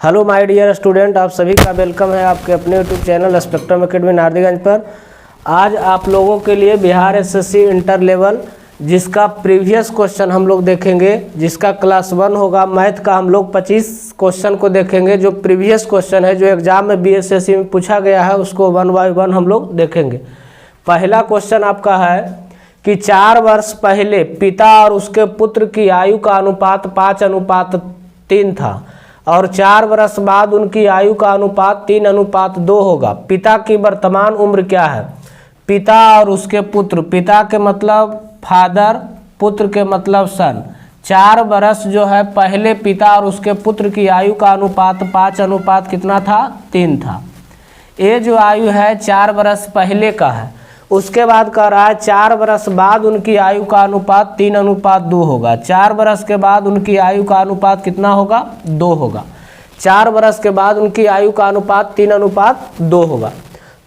Hello my dear student, आप सभी का वेलकम है आपके अपने YouTube channel spectrum academy Nardiganj पर। आज आप लोगों के लिए बिहार एसएससी इंटर लेवल जिसका प्रीवियस क्वेश्चन हम लोग देखेंगे, जिसका क्लास 1 होगा मैथ का। हम लोग 25 क्वेश्चन को देखेंगे जो प्रीवियस क्वेश्चन है, जो एग्जाम में बीएसएससी में पूछा गया है, उसको 1 बाय 1 हम लोग देखेंगे। पहला क्वेश्चन आपका है कि 4 वर्ष पहले पिता और उसके पुत्र की आयु का अनुपात 5:3 था और 4 वर्ष बाद उनकी आयु का अनुपात 3:2 होगा। पिता की वर्तमान उम्र क्या है? पिता और उसके पुत्र, पिता के मतलब फादर, पुत्र के मतलब सन। 4 वर्ष जो है पहले पिता और उसके पुत्र की आयु का अनुपात 5 कितना था? 3 था। ये जो आयु है 4 वर्ष पहले का है। उसके बाद कह रहा है 4 वर्ष बाद उनकी आयु का अनुपात 3:2 होगा। 4 वर्ष के बाद उनकी आयु का अनुपात कितना होगा? 2 होगा। 4 वर्ष के बाद उनकी आयु का अनुपात 3:2 होगा।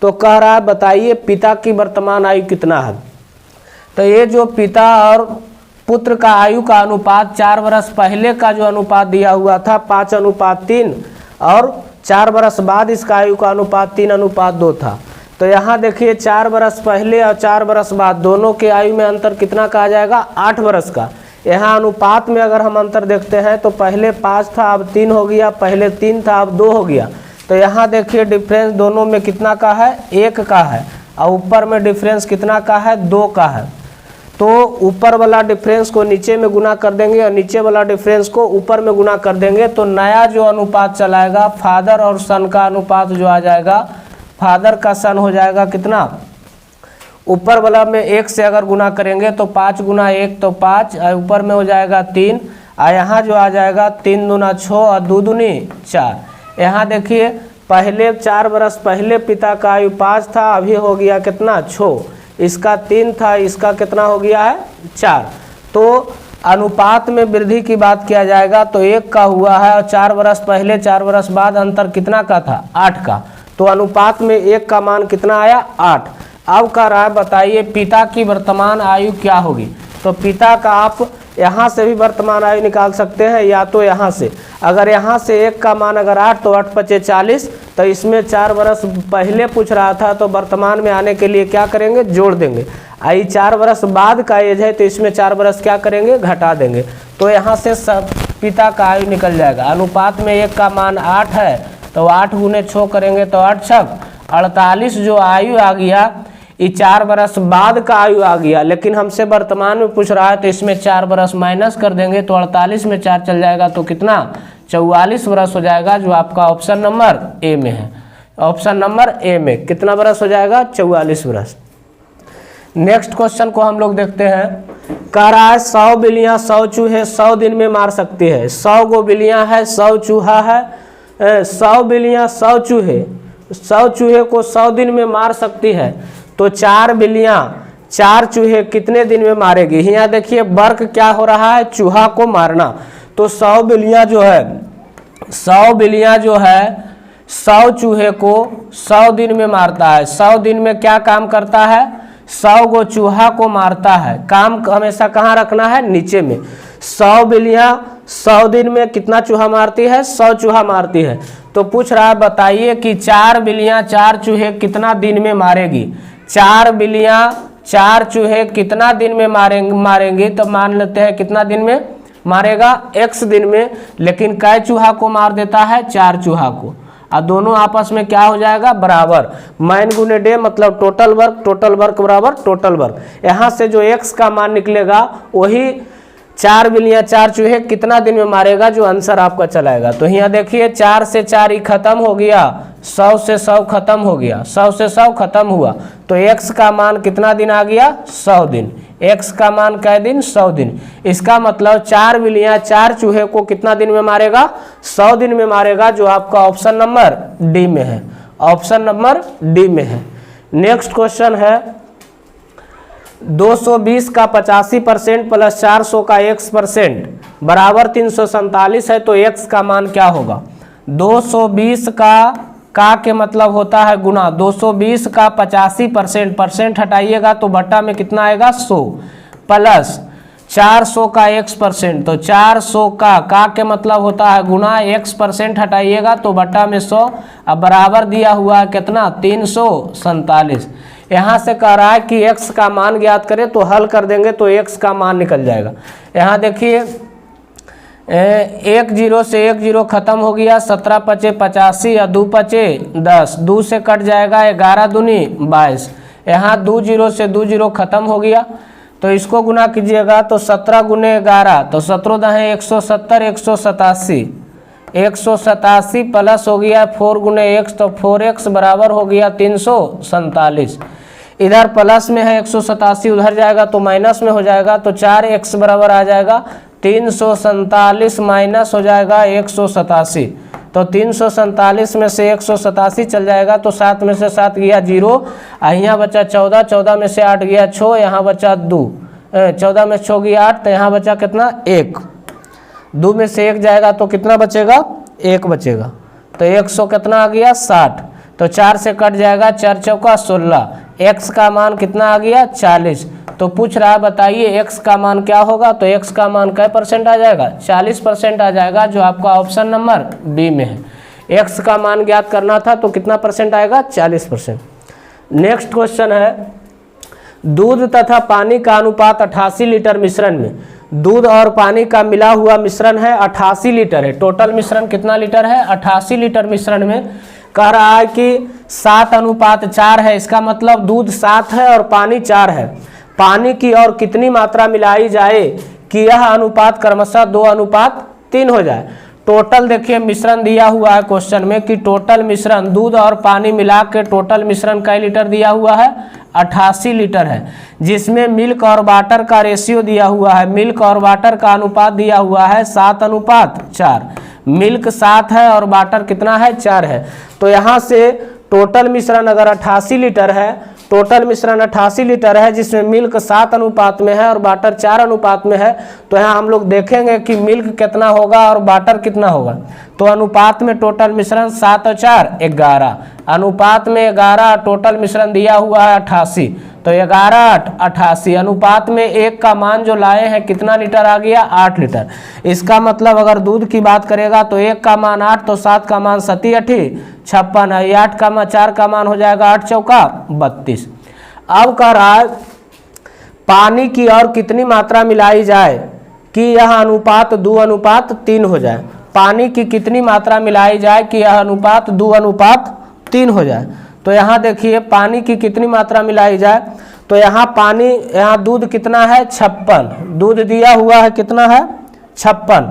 तो कह रहा है बताइए पिता की वर्तमान आयु कितना है। तो ये जो पिता और पुत्र का आयु का अनुपात 4 वर्ष पहले का जो अनुपात दिया हुआ था 5:3 और 4 वर्ष बाद इसका आयु का अनुपात 3:2 था। तो यहाँ देखिए 4 वर्ष पहले और 4 वर्ष बाद दोनों के आयु में अंतर कितना का आ जाएगा? 8 वर्ष का। यहाँ अनुपात में अगर हम अंतर देखते हैं तो पहले 5 था अब 3 हो गया, पहले 3 था अब 2 हो गया। तो यहाँ देखिए डिफरेंस दोनों में कितना का है? 1 का है। और ऊपर में डिफरेंस कितना का है? 2 का है। तो ऊपर वाला डिफरेंस को नीचे में गुना कर देंगे और नीचे वाला डिफरेंस को ऊपर में गुना कर देंगे। तो नया जो अनुपात चलाएगा फादर और सन का अनुपात जो आ जाएगा, फादर का सन हो जाएगा कितना? ऊपर वाला में 1 से अगर गुना करेंगे तो 5 × 1 तो 5, और ऊपर में हो जाएगा 3, और यहाँ जो आ जाएगा 3 दूना 6 और 2 दूनी 4। यहाँ देखिए पहले 4 वर्ष पहले पिता का आयु 5 था, अभी हो गया कितना? 6। इसका 3 था, इसका कितना हो गया है? 4। तो अनुपात में वृद्धि की बात किया जाएगा तो 1 का हुआ है और 4 वर्ष पहले 4 वर्ष बाद अंतर कितना का था? 8 का। तो अनुपात में 1 का मान कितना आया? 8। अब कह रहा है बताइए पिता की वर्तमान आयु क्या होगी। तो पिता का आप यहाँ से भी वर्तमान आयु निकाल सकते हैं या तो यहाँ से। अगर यहाँ से 1 का मान अगर 8 तो 8 × 5 = 40। तो इसमें 4 वर्ष पहले पूछ रहा था तो वर्तमान में आने के लिए क्या करेंगे? जोड़ देंगे। आई 4 वर्ष बाद का एज है तो इसमें 4 वर्ष क्या करेंगे? घटा देंगे। तो यहाँ से सब पिता का आयु निकल जाएगा। अनुपात में 1 का मान 8 है तो 8 × 6 करेंगे तो 8 × 6 = 48 जो आयु आ गया ये 4 वर्ष बाद का आयु आ गया। लेकिन हमसे वर्तमान में पूछ रहा है तो इसमें 4 वर्ष माइनस कर देंगे तो 48 में 4 चल जाएगा तो कितना? 44 वर्ष हो जाएगा, जो आपका ऑप्शन नंबर ए में है। ऑप्शन नंबर ए में कितना वर्ष हो जाएगा? 44 वर्ष। नेक्स्ट क्वेश्चन को हम लोग देखते हैं। कह रहा है 100 बिल्लियाँ 100 चूहे 100 दिन में मार सकती है। 100 गो बिल्लियाँ है, 100 चूहा है, 100 बिल्लियाँ 100 चूहे, 100 चूहे को 100 दिन में मार सकती है। तो 4 बिल्लियाँ 4 चूहे कितने दिन में मारेगी? यहाँ देखिए वर्क क्या हो रहा है? चूहा को मारना। तो 100 बिल्लियाँ जो है 100 बिल्लियाँ जो है 100 चूहे को 100 दिन में मारता है। 100 दिन में क्या काम करता है? 100 गो चूहा को मारता है। काम हमेशा कहाँ रखना है? नीचे में। 100 बिल्लियाँ 100 दिन में कितना चूहा मारती है? 100 चूहा मारती है। तो पूछ रहा है बताइए कि 4 बिल्लियाँ 4 चूहे कितना दिन में मारेगी। 4 बिल्लियाँ 4 चूहे कितना दिन में मारेंगी? तो मान लेते हैं कितना दिन में मारेगा? x दिन में। लेकिन कै चूहा को मार देता है? 4 चूहा को। और दोनों आपस में क्या हो जाएगा? बराबर। मैन गुने डे मतलब टोटल वर्क बराबर टोटल वर्क। यहाँ से जो x का मान निकलेगा वही 4 बिल्लियाँ 4 चूहे कितना दिन में मारेगा, जो आंसर आपका चलाएगा। तो यहाँ देखिए 4 से 4 ही खत्म हो गया, 100 से 100 खत्म हो गया, 100 से 100 खत्म हुआ। तो x का मान कितना दिन आ गया? 100 दिन। x का मान कै दिन? 100 दिन। इसका मतलब 4 बिल्लियाँ 4 चूहे को कितना दिन में मारेगा? 100 दिन में मारेगा, जो आपका ऑप्शन नंबर डी में है। ऑप्शन नंबर डी में है। नेक्स्ट क्वेश्चन है 220 का 85% प्लस 400 का x% बराबर 347 है। तो x का मान क्या होगा? 220 का के मतलब होता है गुना। 220 का 85% हटाइएगा तो बट्टा में कितना आएगा? 100 प्लस 400 का x%, तो 400 का के मतलब होता है गुना, x% हटाइएगा तो बटा में 100। अब बराबर दिया हुआ है कितना, 347। यहाँ से कह रहा है कि x का मान ज्ञात करें, तो हल कर देंगे तो x का मान निकल जाएगा। यहाँ देखिए 1 0 से 1 0 खत्म हो गया, 17 पचे 85 या 2 पचे 10, 2 से कट जाएगा, 11 दूनी 22। यहाँ 2 0 से 2 0 खत्म हो गया, तो इसको गुना कीजिएगा तो 17 गुने 11 तो 17 दहें 170, 187, 187 प्लस हो गया 4 गुने x तो 4x बराबर हो गया 347। इधर प्लस में है 187, उधर जाएगा तो माइनस में हो जाएगा, तो 4x बराबर आ जाएगा 347 माइनस हो जाएगा 187, तो 347 में से 187 चल जाएगा, तो 7 में से 7 गया 0, यहाँ बचा 14, 14 में से 8 गया 6, यहाँ बचा 2, 14 में 6 गया 8, तो यहाँ बचा कितना 1, 2 में से 1 जाएगा तो कितना बचेगा 1 बचेगा, तो 100 कितना आ गया 60, तो 4 से कट जाएगा, 4 चौका 16, x का मान कितना आ गया 40। तो पूछ रहा है बताइए x का मान क्या होगा, तो x का मान कै % आ जाएगा, 40% आ जाएगा, जो आपका ऑप्शन नंबर बी में है। x का मान ज्ञात करना था तो कितना % आएगा, 40%। नेक्स्ट क्वेश्चन है, दूध तथा पानी का अनुपात 88 लीटर मिश्रण में, दूध और पानी का मिला हुआ मिश्रण है 88 लीटर है, टोटल मिश्रण कितना लीटर है, 88 लीटर मिश्रण में कह रहा है कि 7:4 है, इसका मतलब दूध 7 है और पानी 4 है। पानी की और कितनी मात्रा मिलाई जाए कि यह अनुपात क्रमशः 2:3 हो जाए। टोटल देखिए मिश्रण दिया हुआ है क्वेश्चन में कि टोटल मिश्रण दूध और पानी मिला के टोटल मिश्रण कई लीटर दिया हुआ है, 88 लीटर है, जिसमें मिल्क और वाटर का रेशियो दिया हुआ है, मिल्क और वाटर का अनुपात दिया हुआ है 7:4। मिल्क 7 है और वाटर कितना है 4 है, तो यहाँ से टोटल मिश्रण अगर 88 लीटर है, टोटल मिश्रण 88 लीटर है जिसमें मिल्क 7 अनुपात में है और वाटर 4 अनुपात में है, तो यहाँ हम लोग देखेंगे कि मिल्क कितना होगा और वाटर कितना होगा। तो अनुपात में टोटल मिश्रण 7 और 4 11, अनुपात में 11, टोटल मिश्रण दिया हुआ है 88, तो 11 8 88, अनुपात में 1 का मान जो लाए हैं कितना लीटर आ गया 8 लीटर। इसका मतलब अगर दूध की बात करेगा तो 1 का मान 8, तो 7 का मान 7 8 56 है, 8 का मान 4 का मान हो जाएगा 8 चौका 32। अब कह रहा है पानी की और कितनी मात्रा मिलाई जाए कि यह अनुपात 2:3 हो जाए, पानी की कितनी मात्रा मिलाई जाए कि यह अनुपात 2:3 हो जाए। तो यहाँ देखिए पानी की कितनी मात्रा मिलाई जाए, तो यहाँ पानी, यहाँ दूध कितना है 56, दूध दिया हुआ है कितना है 56,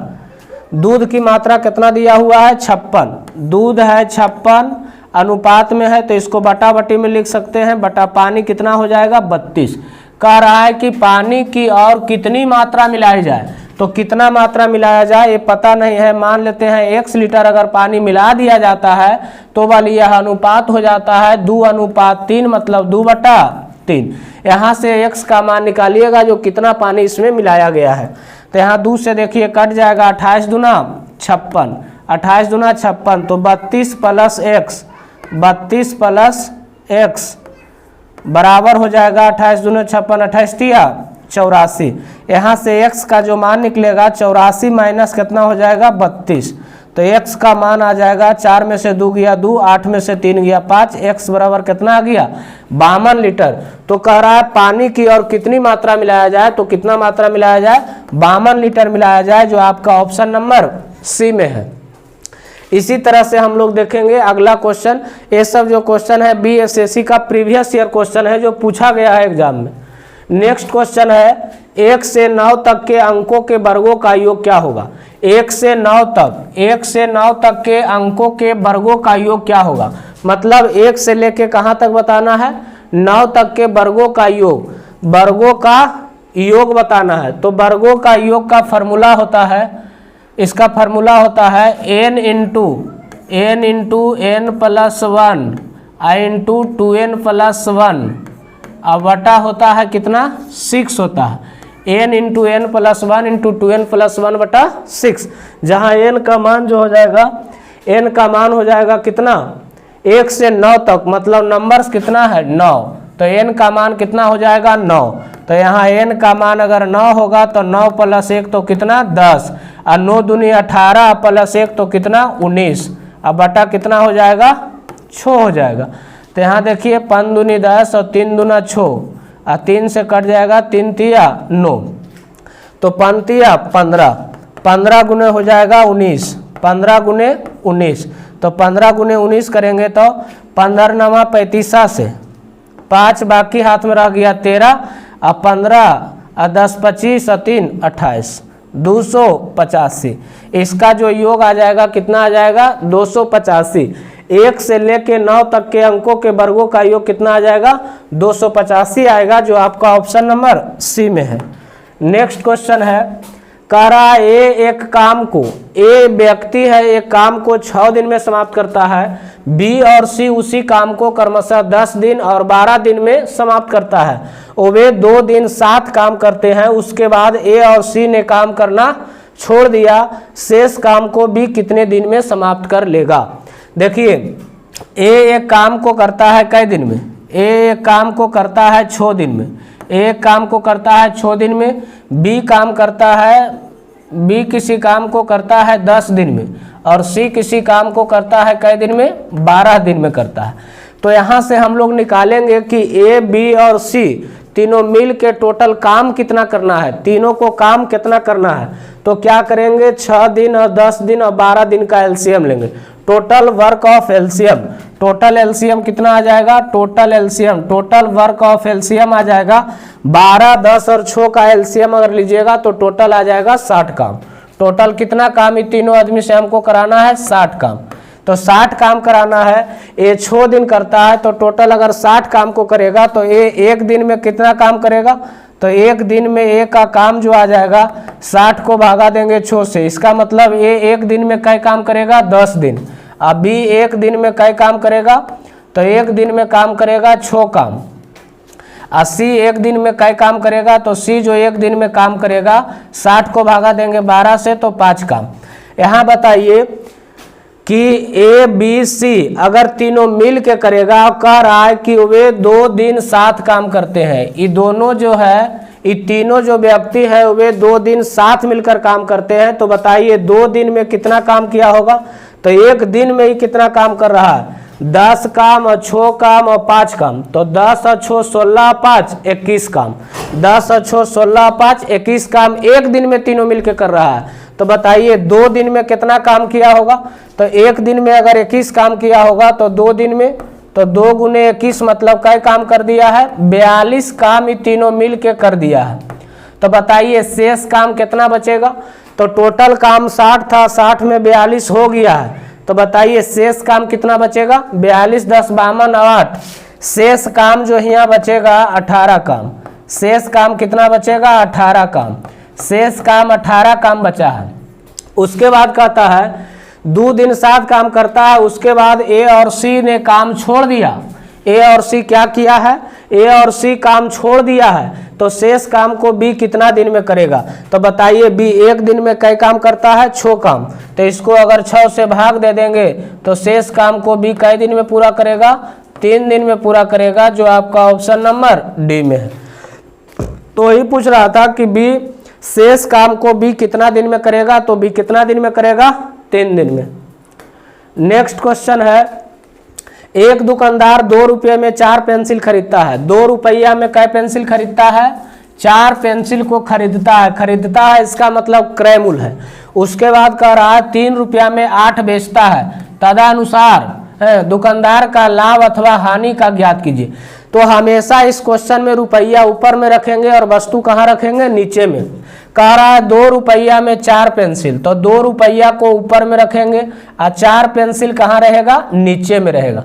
दूध की मात्रा कितना दिया हुआ है 56, दूध है 56 अनुपात में है, तो इसको बटा बटी में लिख सकते हैं, बटा पानी कितना हो जाएगा 32। कह रहा है कि पानी की और कितनी मात्रा मिलाई जाए, तो कितना मात्रा मिलाया जाए ये पता नहीं है, मान लेते हैं 1 लीटर अगर पानी मिला दिया जाता है तो वाली यह अनुपात हो जाता है 2:3, मतलब 2/3। यहाँ से x का मान निकालिएगा जो कितना पानी इसमें मिलाया गया है, तो यहाँ 2 से देखिए कट जाएगा, 28 दूना 56, 28 दूना 56, तो 32 प्लस x, 32 प्लस x बराबर हो जाएगा 28 दूना 56, 28 तिया 84। यहाँ से x का जो मान निकलेगा 84 माइनस कितना हो जाएगा 32, तो x का मान आ जाएगा 4 में से 2 गया 2, 8 में से 3 गया 5, x बराबर कितना आ गया 52 लीटर। तो कह रहा है पानी की और कितनी मात्रा मिलाया जाए, तो कितना मात्रा मिलाया जाए 52 लीटर मिलाया जाए, जो आपका ऑप्शन नंबर सी में है। इसी तरह से हम लोग देखेंगे अगला क्वेश्चन। ये सब जो क्वेश्चन है BSSC का प्रीवियस ईयर क्वेश्चन है जो पूछा गया है एग्जाम में। नेक्स्ट क्वेश्चन है 1 से 9 तक के अंकों के वर्गों का योग क्या होगा। 1 से 9 तक, 1 से 9 तक के अंकों के वर्गों का योग क्या होगा, मतलब 1 से लेके कहाँ तक बताना है 9 तक के वर्गों का योग, वर्गों का योग बताना है। तो वर्गों का योग का फार्मूला होता है, इसका फार्मूला होता है n into n plus 1 i into 2n plus 1, अब बटा होता है कितना 6 होता है, n into n plus 1 into 2n plus 1 बटा 6, जहाँ n का मान जो हो जाएगा, n का मान हो जाएगा कितना 1 से 9 तक, मतलब नंबर्स कितना है 9, तो n का मान कितना हो जाएगा 9, तो यहाँ n का मान अगर 9 होगा तो 9 + 1 तो कितना 10, और 9 दूनी 18 + 1 तो कितना 19, अब बटा कितना हो जाएगा 6 हो जाएगा। तो यहाँ देखिए 5 दूनी 10 और 3 दूना 6, और 3 से कट जाएगा 3 तिया 9, तो 5 तिया 15, 15 गुने हो जाएगा 19, 15 गुने 19, तो 15 गुने 19 करेंगे तो 15 9 35 से 5 बाकी हाथ में रह गया 13, और 15 और 10 25 और 3 28, 285। इसका जो योग आ जाएगा कितना आ जाएगा 285। 1 से लेके 9 तक के अंकों के वर्गों का योग कितना आ जाएगा 285 आएगा, जो आपका ऑप्शन नंबर सी में है। नेक्स्ट क्वेश्चन है, कह रहा है एक काम को, ए व्यक्ति है एक काम को 6 दिन में समाप्त करता है, बी और सी उसी काम को क्रमशः 10 दिन और 12 दिन में समाप्त करता है, और वे 2 दिन साथ काम करते हैं। उसके बाद ए और सी ने काम करना छोड़ दिया, शेष काम को बी कितने दिन में समाप्त कर लेगा। देखिए ए एक काम को करता है कई दिन में, ए एक काम को करता है 6 दिन में, एक काम को करता है 6 दिन में, बी काम करता है, बी किसी काम को करता है 10 दिन में, और सी किसी काम को करता है कई दिन में 12 दिन में करता है। तो यहाँ से हम लोग निकालेंगे कि ए बी और सी तीनों मिल के टोटल काम कितना करना है, तीनों को काम कितना करना है। तो क्या करेंगे 6 दिन और 10 दिन और 12 दिन का एलसीएम लेंगे, total work of LCM, total LCM कितना आ जाएगा, total LCM, total work of LCM आ जाएगा 12, 10 और 6 का एलसीएम अगर लीजिएगा तो टोटल आ जाएगा 60 काम। टोटल कितना काम इन तीनों आदमी से हमको कराना है 60 काम। तो 60 काम कराना है, ये 6 दिन करता है, तो टोटल अगर 60 काम को करेगा तो ये एक दिन में कितना काम करेगा, तो एक दिन में ए का काम जो आ जाएगा 60 को भागा देंगे 6 से, इसका मतलब ए एक दिन में कई काम करेगा 10 दिन, अब बी एक दिन में कई काम करेगा, तो एक दिन में काम करेगा 6 काम, और सी एक दिन में कई काम करेगा, तो सी जो एक दिन में काम करेगा 60 को भागा देंगे 12 से तो 5 काम। यहाँ बताइए कि ए बी सी अगर तीनों मिल के करेगा, कह रहा है कि वे 2 दिन साथ काम करते हैं, ये दोनों जो है, ये तीनों जो व्यक्ति है वे 2 दिन साथ मिलकर काम करते हैं। तो बताइए 2 दिन में कितना काम किया होगा, तो एक दिन में ही कितना काम कर रहा है 10 काम और 6 काम और 5 काम, तो 10 और 6 16 5 21 काम, 10 और 6 16 5 21 काम एक दिन में तीनों मिलके कर रहा है। तो बताइए 2 दिन में कितना काम किया होगा, तो एक दिन में अगर 21 काम किया होगा तो 2 दिन में, तो 2 गुने 21 मतलब कई काम कर दिया है 42 काम ये तीनों मिल के कर दिया है। तो बताइए शेष काम कितना बचेगा, तो टोटल काम 60 था, 60 में 42 हो गया है, तो बताइए शेष काम कितना बचेगा 42 10 52 8, शेष काम जो यहाँ बचेगा 18 काम, शेष काम कितना बचेगा 18 काम, शेष काम 18 काम बचा है। उसके बाद कहता है 2 दिन साथ काम करता है, उसके बाद ए और सी ने काम छोड़ दिया, ए और सी क्या किया है, ए और सी काम छोड़ दिया है, तो शेष काम को बी कितना दिन में करेगा। तो बताइए बी एक दिन में कई काम करता है 6 काम, तो इसको अगर 6 से भाग दे देंगे तो शेष काम को बी कई दिन में पूरा करेगा 3 दिन में पूरा करेगा, जो आपका ऑप्शन नंबर डी में है। तो यही पूछ रहा था कि बी शेष काम को बी कितना दिन में करेगा, तो बी कितना दिन में करेगा 3 दिन में। नेक्स्ट क्वेश्चन है, एक दुकानदार 2 रुपये में 4 पेंसिल खरीदता है, 2 रुपया में कै पेंसिल खरीदता है 4 पेंसिल को खरीदता है, खरीदता है इसका मतलब क्रय मूल्य है। उसके बाद कह रहा है 3 रुपया में 8 बेचता है, तदनुसार दुकानदार का लाभ अथवा हानि का ज्ञात कीजिए। तो हमेशा इस क्वेश्चन में रुपया ऊपर में रखेंगे और वस्तु कहाँ रखेंगे नीचे में। कह रहा है 2 रुपया में 4 पेंसिल, तो 2 रुपया को ऊपर में रखेंगे और 4 पेंसिल कहाँ रहेगा नीचे में रहेगा।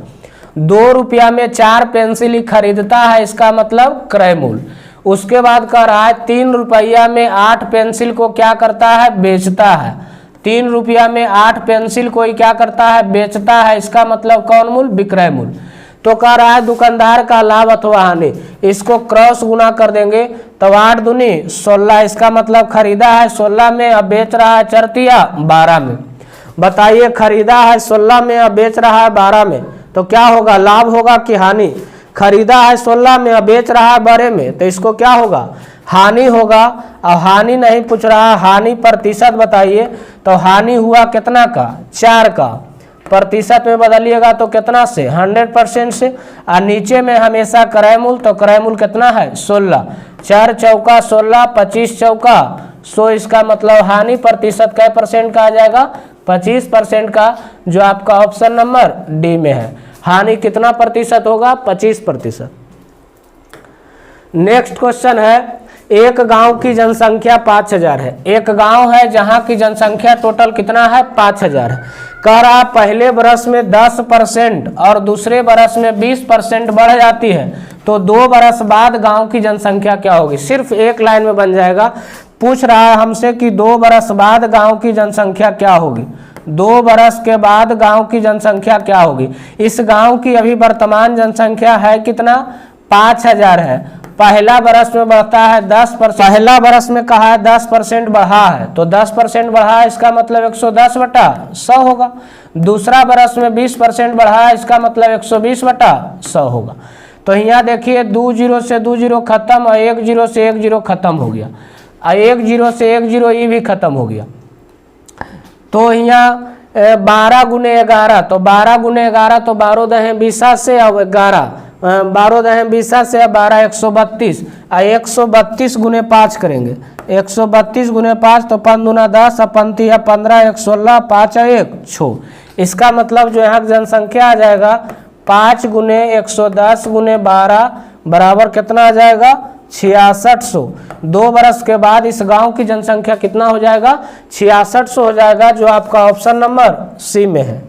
2 रुपया में 4 पेंसिल ही खरीदता है, इसका मतलब क्रय मूल्य। उसके बाद कह रहा है 3 रुपया में 8 पेंसिल को क्या करता है बेचता है, 3 रुपया में 8 पेंसिल को ही क्या करता है बेचता है, इसका मतलब कौन मूल्य विक्रय मूल्य। तो कह रहा है दुकानदार का लाभ अथवा हानि, इसको क्रॉस गुना कर देंगे तो 8 दूनी 16, इसका मतलब खरीदा है 16 में अब बेच रहा है 4 तिया 12 में। बताइए खरीदा है 16 में अब बेच रहा है 12 में, तो क्या होगा लाभ होगा कि हानि। खरीदा है 16 में और बेच रहा है 12 में, तो इसको क्या होगा, हानि होगा। और हानि नहीं पूछ रहा, हानि प्रतिशत बताइए, तो हानि हुआ कितना का, 4 का, प्रतिशत में बदलिएगा तो कितना से, 100% से। और नीचे में हमेशा क्रय मूल्य, तो क्रय मूल्य कितना है, 16, 4 चौका 16, 25 चौका 100, इसका मतलब हानि प्रतिशत कै % का आ जाएगा, 25% का, जो आपका ऑप्शन नंबर डी में है। हानि कितना प्रतिशत होगा, 25%। नेक्स्ट क्वेश्चन है, एक गांव की जनसंख्या 5000 है। एक गांव है जहां की जनसंख्या टोटल कितना है, 5000 है। कह रहा पहले बरस में 10% और दूसरे बरस में 20% बढ़ जाती है, तो 2 बरस बाद गांव की जनसंख्या क्या होगी। सिर्फ एक लाइन में बन जाएगा। पूछ रहा है हमसे कि 2 बरस बाद गांव की जनसंख्या क्या होगी। 2 बरस के बाद गांव की जनसंख्या क्या होगी। इस गांव की अभी वर्तमान जनसंख्या है कितना, 5000 है। पहला बरस में बढ़ता है 10%, पहला बरस में कहा है 10% बढ़ा है, तो 10% बढ़ा है, इसका मतलब 110/100 होगा। दूसरा बरस में 20% बढ़ा है, इसका मतलब 120/100 होगा। तो यहाँ देखिए 2 0 से 2 0 खत्म और 1 0 से 1 0 खत्म हो गया, और 1 0 से 1 0 ये भी खत्म हो गया। तो यहाँ 12 गुने 11, तो 12 गुने 11 तो 12 दहें 20 से, अब 11 12 दहें 20 से, 12 132, 132 गुने 5 करेंगे, 132 गुने 5 तो 5 दूना 10, 15 15 1 16, 5 1 6। इसका मतलब जो यहाँ जनसंख्या आ जाएगा 5 गुने 110 गुने 12 बराबर कितना आ जाएगा, 6600। 2 बरस के बाद इस गांव की जनसंख्या कितना हो जाएगा, 6600 हो जाएगा, जो आपका ऑप्शन नंबर सी में है।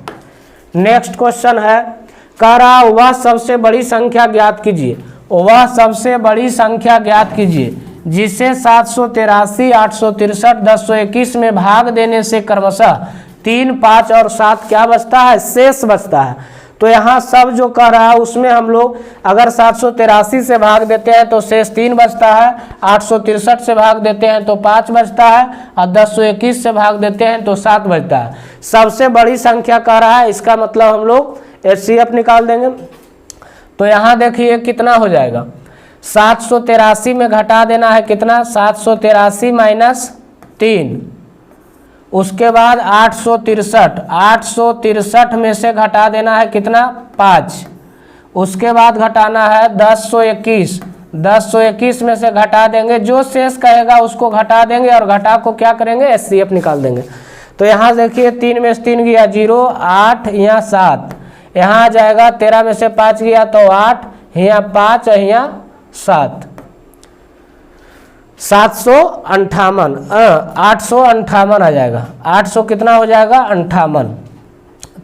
नेक्स्ट क्वेश्चन है, कह रहा वह सबसे बड़ी संख्या ज्ञात कीजिए। वह सबसे बड़ी संख्या ज्ञात कीजिए जिसे 783, 863, 1021 में भाग देने से क्रमशः 3, 5 और 7 क्या बचता है, शेष बचता है। तो यहाँ सब जो कह रहा है उसमें हम लोग अगर 783 से भाग देते हैं तो शेष 3 बचता है, 863 से भाग देते हैं तो 5 बचता है, और 1021 से भाग देते हैं तो 7 बचता है। सबसे बड़ी संख्या कह रहा है, इसका मतलब हम लोग HCF निकाल देंगे। तो यहाँ देखिए कितना हो जाएगा, 783 में घटा देना है कितना, 783 माइनस 3, उसके बाद 863, 863 में से घटा देना है कितना, 5, उसके बाद घटाना है 1021, 1021 में से घटा देंगे, जो शेष कहेगा उसको घटा देंगे और घटा को क्या करेंगे, HCF निकाल देंगे। तो यहाँ देखिए 3 में से 3 गया 0, 8 यहाँ 7, यहाँ आ जाएगा 13 में से 5 गया तो 8, यहाँ 5 यहाँ 7, 758, 858 आ जाएगा। 800 कितना हो जाएगा, 58।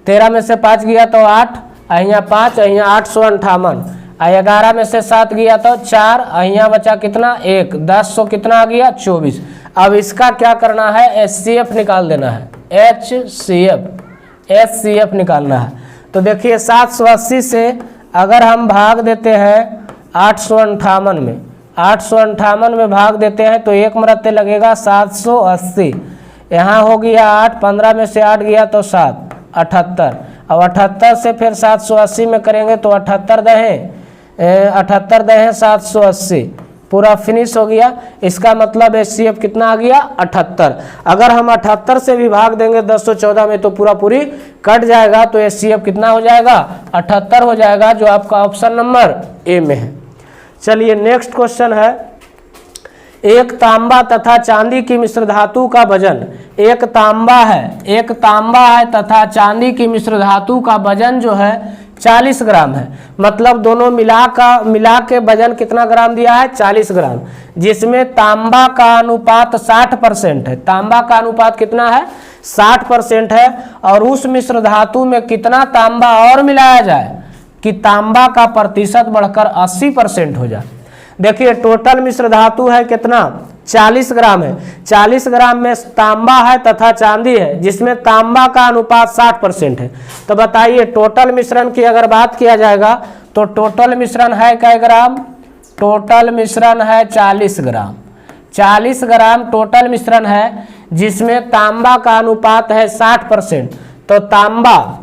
13 में से 5 गया तो 8, यहाँ 5, यहाँ 858, 11 में से 7 गया तो 4, यहाँ बचा कितना 1, 10 कितना आ गया 24। अब इसका क्या करना है, HCF निकाल देना है, HCF निकालना है। तो देखिए 780 से अगर हम भाग देते हैं 858 में, 858 में भाग देते हैं तो 1 मरते लगेगा 780, यहाँ हो गया 8, 15 में से 8 गया तो 7, 78। अब 78 से फिर 780 में करेंगे तो 78 दहें 780, पूरा फिनिश हो गया। इसका मतलब HCF कितना आ गया, 78। अगर हम 78 से भी भाग देंगे 1014 में तो पूरा पूरी कट जाएगा, तो HCF कितना हो जाएगा, 78 हो जाएगा, जो आपका ऑप्शन नंबर ए में है। चलिए नेक्स्ट क्वेश्चन है, एक तांबा तथा चांदी की मिश्र धातु का वजन, एक तांबा है तथा चांदी की मिश्र धातु का वजन जो है 40 ग्राम है। मतलब दोनों मिला के वजन कितना ग्राम दिया है, 40 ग्राम, जिसमें तांबा का अनुपात 60% है। तांबा का अनुपात कितना है, 60% है। और उस मिश्र धातु में कितना तांबा और मिलाया जाए कि तांबा का प्रतिशत बढ़कर 80% हो जाए। देखिए टोटल मिश्र धातु है कितना, 40 ग्राम है। 40 ग्राम में तांबा है तथा चांदी है, जिसमें तांबा का अनुपात 60% है। तो बताइए टोटल मिश्रण की अगर बात किया जाएगा तो टोटल मिश्रण है कै ग्राम, टोटल मिश्रण है 40 ग्राम। 40 ग्राम टोटल मिश्रण है, जिसमें तांबा का अनुपात है 60%। तो तांबा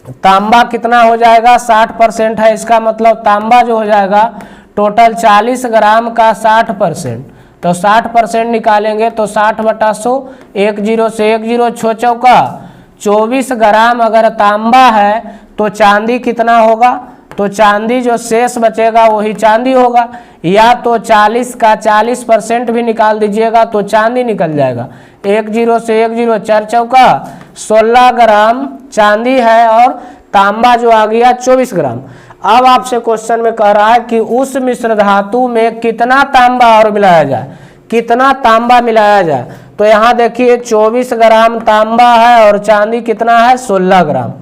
तांबा कितना हो जाएगा 60% है, इसका मतलब तांबा जो हो जाएगा टोटल 40 ग्राम का 60%, तो 60% निकालेंगे तो 60/100, 10 से 10 छो चौका 24 ग्राम अगर तांबा है तो चांदी कितना होगा, तो चांदी जो शेष बचेगा वही चांदी होगा, या तो 40 का 40% भी निकाल दीजिएगा तो चांदी निकल जाएगा। 10 से 10 4 चौका 16 ग्राम चांदी है और तांबा जो आ गया 24 ग्राम। अब आपसे क्वेश्चन में कह रहा है कि उस मिश्र धातु में कितना तांबा और मिलाया जाए, कितना तांबा मिलाया जाए। तो यहाँ देखिए 24 ग्राम तांबा है और चांदी कितना है 16 ग्राम।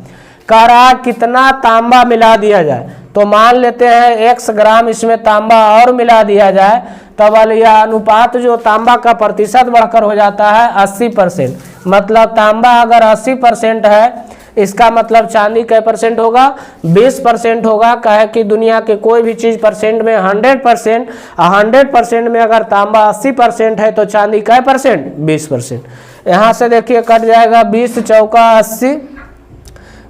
कह रहा है कितना तांबा मिला दिया जाए, तो मान लेते हैं x ग्राम इसमें तांबा और मिला दिया जाए, तब यह अनुपात जो तांबा का प्रतिशत बढ़कर हो जाता है 80%। मतलब तांबा अगर 80% है, इसका मतलब चांदी कै परसेंट होगा 20% होगा। कहे कि दुनिया के कोई भी चीज़ परसेंट में 100%, 100% में अगर तांबा 80% है तो चांदी कै परसेंट 20%। यहाँ से देखिए कट जाएगा 20 चौका 80,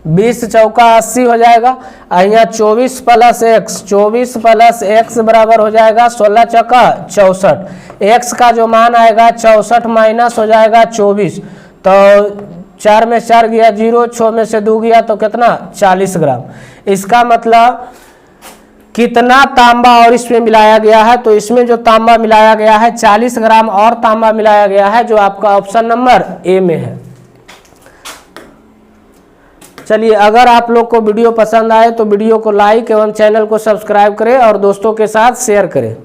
20 चौका 80 हो जाएगा। यहाँ 24 प्लस एक्स, 24 प्लस एक्स बराबर हो जाएगा 16 चौका 64। एक्स का जो मान आएगा 64 माइनस हो जाएगा 24, तो 4 में 4 गया 0, 6 में से 2 गया तो कितना 40 ग्राम। इसका मतलब कितना तांबा और इसमें मिलाया गया है, तो इसमें जो तांबा मिलाया गया है 40 ग्राम और तांबा मिलाया गया है, जो आपका ऑप्शन नंबर ए में है। चलिए, अगर आप लोग को वीडियो पसंद आए तो वीडियो को लाइक एवं चैनल को सब्सक्राइब करें और दोस्तों के साथ शेयर करें।